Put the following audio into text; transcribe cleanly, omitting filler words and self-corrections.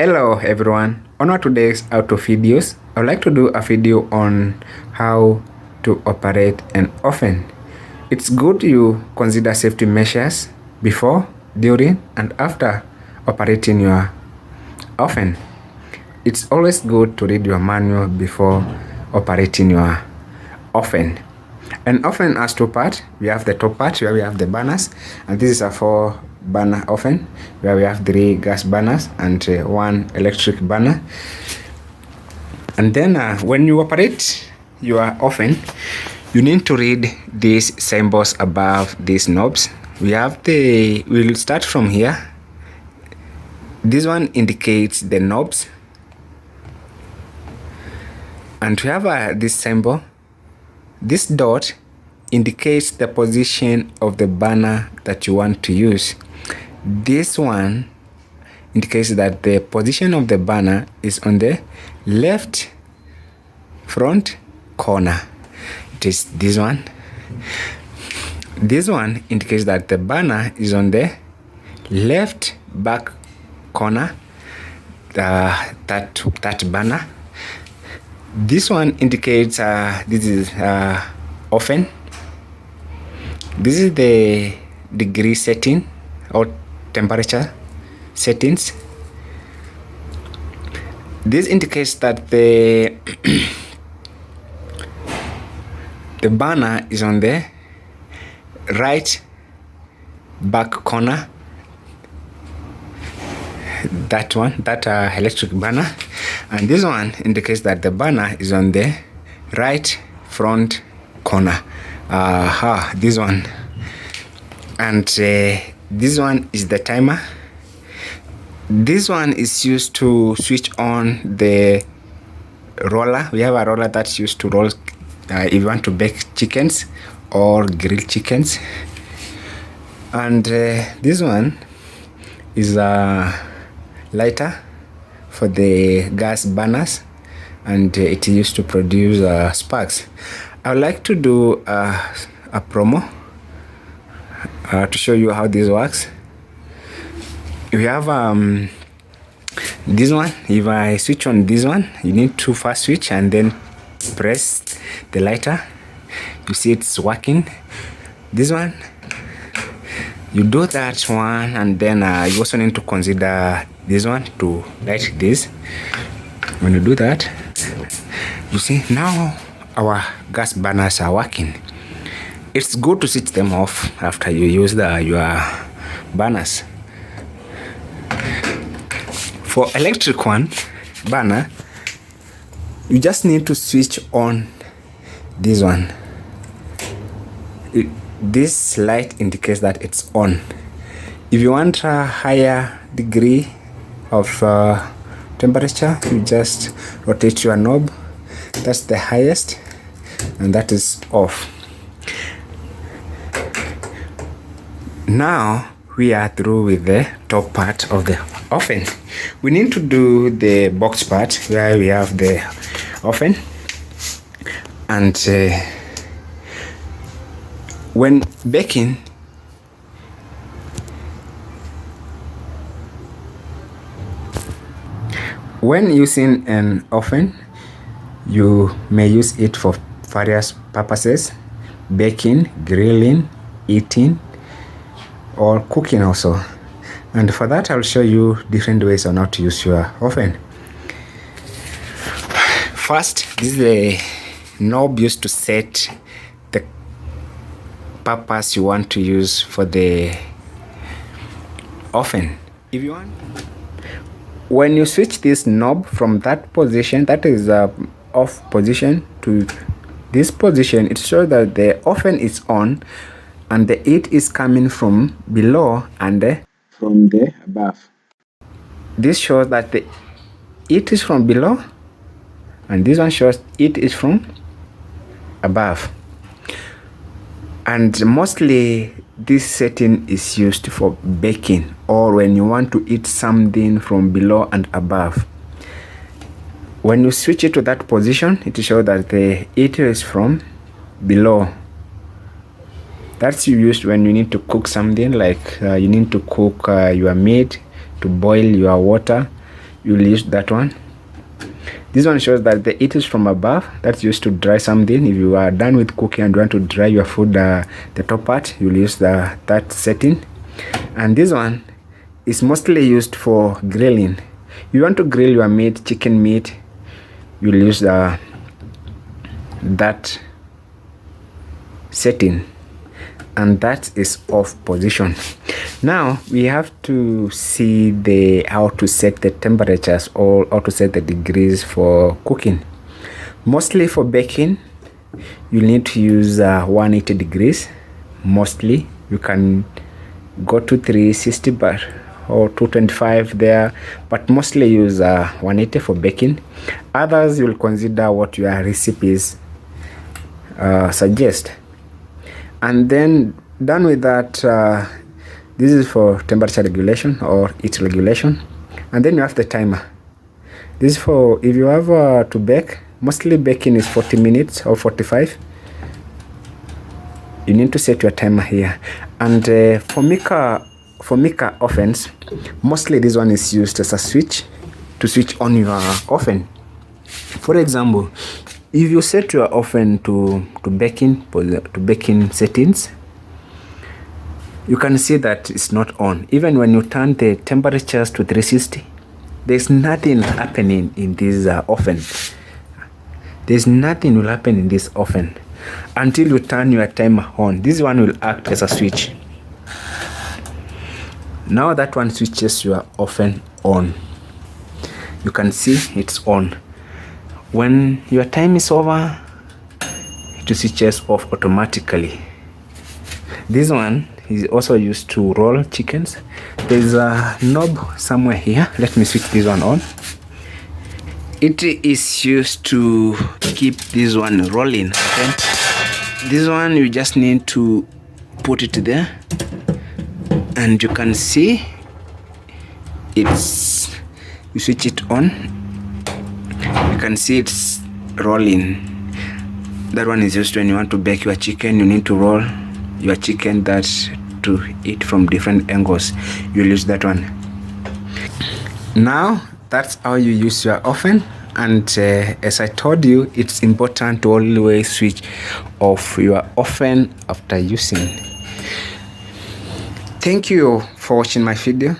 Hello everyone, on our today's auto videos, I would like to do a video on how to operate an oven. It's good you consider safety measures before, during and after operating your oven. It's always good to read your manual before operating your oven. An oven has two parts. We have the top part where we have the burners, and this is a 4-burner oven where we have 3 gas burners and 1 electric burner. And then when you operate your oven, you need to read these symbols above these knobs. We'll start from here. This one indicates the knobs, and we have this symbol. This dot indicates the position of the burner that you want to use. This one indicates that the position of the burner is on the left front corner. It is this one. This one indicates that the burner is on the left back corner, that burner. This one indicates this is oven. This is the degree setting or temperature settings. This indicates that the burner is on the right back corner. That one, that electric burner. And this one indicates that the burner is on the right front corner. This one. And this one is the timer. This one is used to switch on the roller. We have a roller that's used to roll if you want to bake chickens or grill chickens. And this one is a lighter for the gas burners, and it is used to produce sparks. I would like to do a promo to show you how this works. We have this one. If I switch on this one, you need to first switch and then press the lighter. You see it's working. This one, you do that one, and then you also need to consider this one to light this. When you do that, you see now our gas burners are working. It's good to switch them off after you use your burners. For electric burner, you just need to switch on this one. This light indicates that it's on. If you want a higher degree of temperature, you just rotate your knob. That's the highest, and that is off. Now we are through with the top part of the oven. We need to do the box part where we have the oven, and when baking, when using an oven, you may use it for various purposes: baking, grilling, eating, or cooking also. And for that, I'll show you different ways on how to use your oven. First, this is the knob used to set the purpose you want to use for the oven. If you want, when you switch this knob from that position, that is off position, to this position, it shows that the oven is on and the heat is coming from below and from the above. This shows that the heat is from below, and this one shows it is from above. And mostly this setting is used for baking, or when you want to eat something from below and above. When you switch it to that position, it shows that the heat is from below. That's used when you need to cook something, like you need to cook your meat, to boil your water. you'll use that one. This one shows that the heat is from above. That's used to dry something. If you are done with cooking and you want to dry your food, the top part, you'll use that setting. And this one is mostly used for grilling. You want to grill your meat, chicken meat, you'll use that setting, and that is off position. Now we have to see how to set the temperatures or how to set the degrees for cooking. Mostly for baking, you need to use 180 degrees. Mostly you can go to 360 or 225 there, but mostly use 180 for baking. Others you'll consider what your recipes suggest. And then done with that, this is for temperature regulation or heat regulation. And then you have the timer. This is for if you have to bake. Mostly baking is 40 minutes or 45. You need to set your timer here. And for Mika ovens, mostly this one is used as a switch to switch on your oven. For example, if you set your oven to baking settings, you can see that it's not on. Even when you turn the temperatures to 360, there's nothing happening in this oven. There's nothing will happen in this oven until you turn your timer on. This one will act as a switch. Now that one switches your oven on. You can see it's on. When your time is over, it switches off automatically. This one is also used to roll chickens. There's a knob somewhere here. Let me switch this one on. It is used to keep this one rolling. Okay? This one you just need to put it there, and you can see it's, you switch it on, you can see it's rolling. That one is used when you want to bake your chicken. You need to roll your chicken that to eat from different angles. You'll use that one. Now that's how you use your oven. And as I told you, it's important to always switch off your oven after using. Thank you for watching my video.